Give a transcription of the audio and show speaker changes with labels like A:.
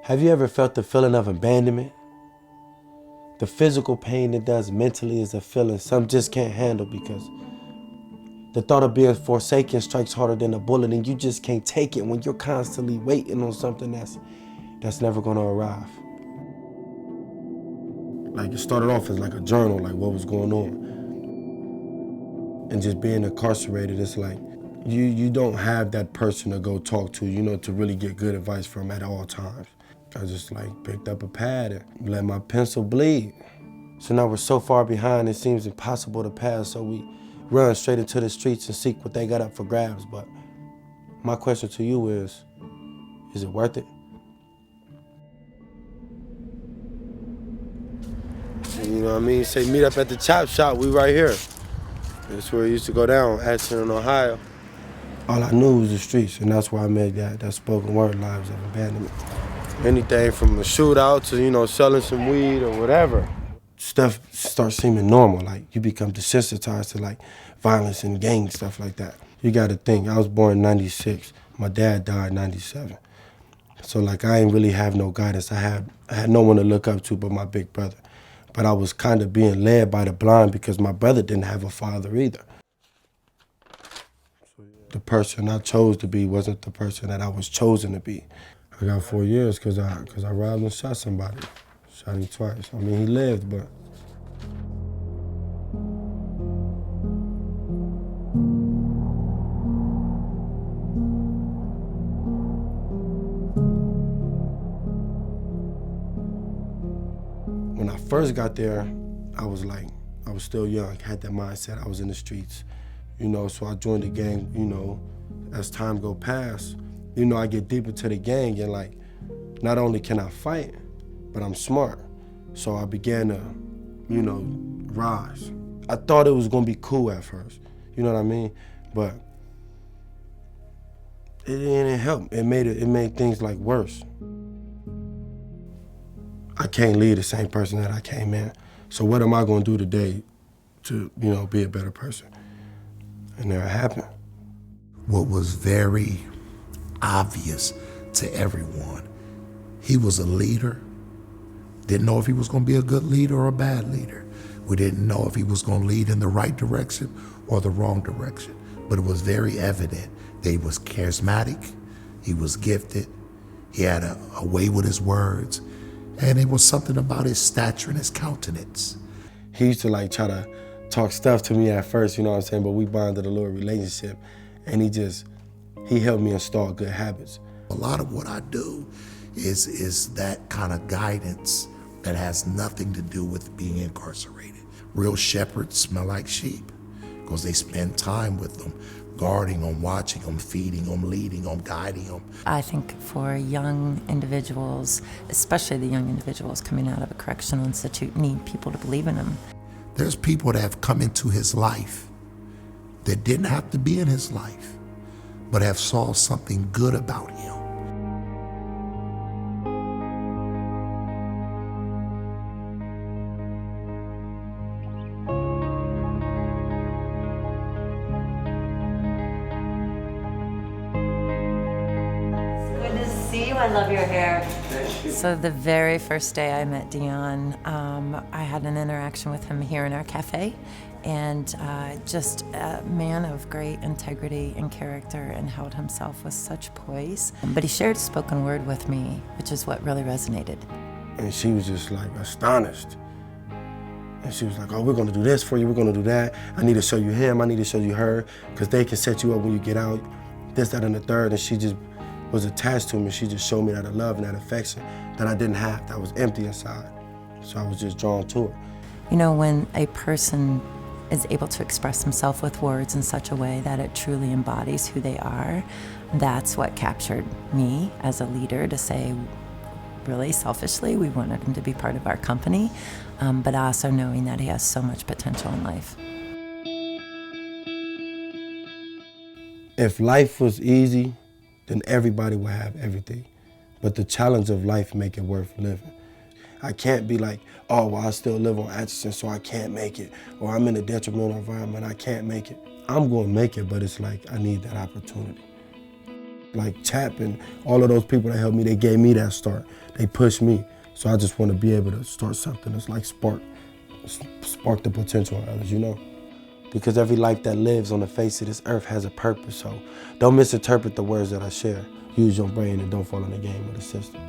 A: Have you ever felt the feeling of abandonment? The physical pain it does mentally is a feeling some just can't handle because the thought of being forsaken strikes harder than a bullet, and you just can't take it when you're constantly waiting on something that's never gonna arrive. Like, it started off as like a journal, like what was going on. And just being incarcerated, it's like you don't have that person to go talk to, to really get good advice from at all times. I just picked up a pad and let my pencil bleed. So now we're so far behind, it seems impossible to pass, so we run straight into the streets and seek what they got up for grabs. But my question to you is it worth it? You know what I mean? Say meet up at the chop shop, we right here. That's where it used to go down, Ashton, Ohio. All I knew was the streets, and that's why I made that spoken word, Lives of Abandonment. Anything from a shootout to, selling some weed or whatever. Stuff starts seeming normal, like you become desensitized to violence and gang stuff like that. You gotta think, I was born in 96, my dad died in 97. So I ain't really have no guidance. I had no one to look up to but my big brother. But I was kind of being led by the blind because my brother didn't have a father either. The person I chose to be wasn't the person that I was chosen to be. I got 4 years because I robbed and shot somebody. Shot him twice. I mean, he lived, but. When I first got there, I was still young, had that mindset, I was in the streets, so I joined the gang, as time go past, I get deep into the gang and not only can I fight, but I'm smart. So I began to, rise. I thought it was gonna be cool at first, you know what I mean? But it didn't help. It made things worse. I can't leave the same person that I came in. So what am I gonna do today to, be a better person? And there it happened.
B: What was very obvious to everyone, he was a leader. Didn't know if he was gonna be a good leader or a bad leader. We didn't know if he was gonna lead in the right direction or the wrong direction. But it was very evident that he was charismatic, he was gifted, he had a way with his words, and it was something about his stature and his countenance.
A: He used to try to talk stuff to me at first, you know what I'm saying? But we bonded a little relationship, and he helped me install good habits.
B: A lot of what I do is that kind of guidance that has nothing to do with being incarcerated. Real shepherds smell like sheep because they spend time with them, guarding them, watching them, feeding them, leading them, guiding them.
C: I think for young individuals, especially the young individuals coming out of a correctional institute, need people to believe in them.
B: There's people that have come into his life that didn't have to be in his life, but have saw something good about him.
C: I love your hair. So the very first day I met DeJon, I had an interaction with him here in our cafe, and just a man of great integrity and character and held himself with such poise. But he shared spoken word with me, which is what really resonated.
A: And she was just astonished. And she was like, oh, we're gonna do this for you, we're gonna do that. I need to show you him, I need to show you her, because they can set you up when you get out, this, that, and the third. And she just was attached to me. She just showed me that love and that affection that I didn't have, that was empty inside. So I was just drawn to it.
C: When a person is able to express himself with words in such a way that it truly embodies who they are, that's what captured me as a leader to say, really selfishly, we wanted him to be part of our company, but also knowing that he has so much potential in life.
A: If life was easy, then everybody will have everything. But the challenge of life make it worth living. I can't be oh, well, I still live on Atchison, so I can't make it. Or I'm in a detrimental environment, I can't make it. I'm gonna make it, but it's I need that opportunity. like Chap and all of those people that helped me, they gave me that start. They pushed me. So I just want to be able to start something that's like spark the potential in others, you know? Because every life that lives on the face of this earth has a purpose, so don't misinterpret the words that I share. Use your brain and don't fall in the game of the system.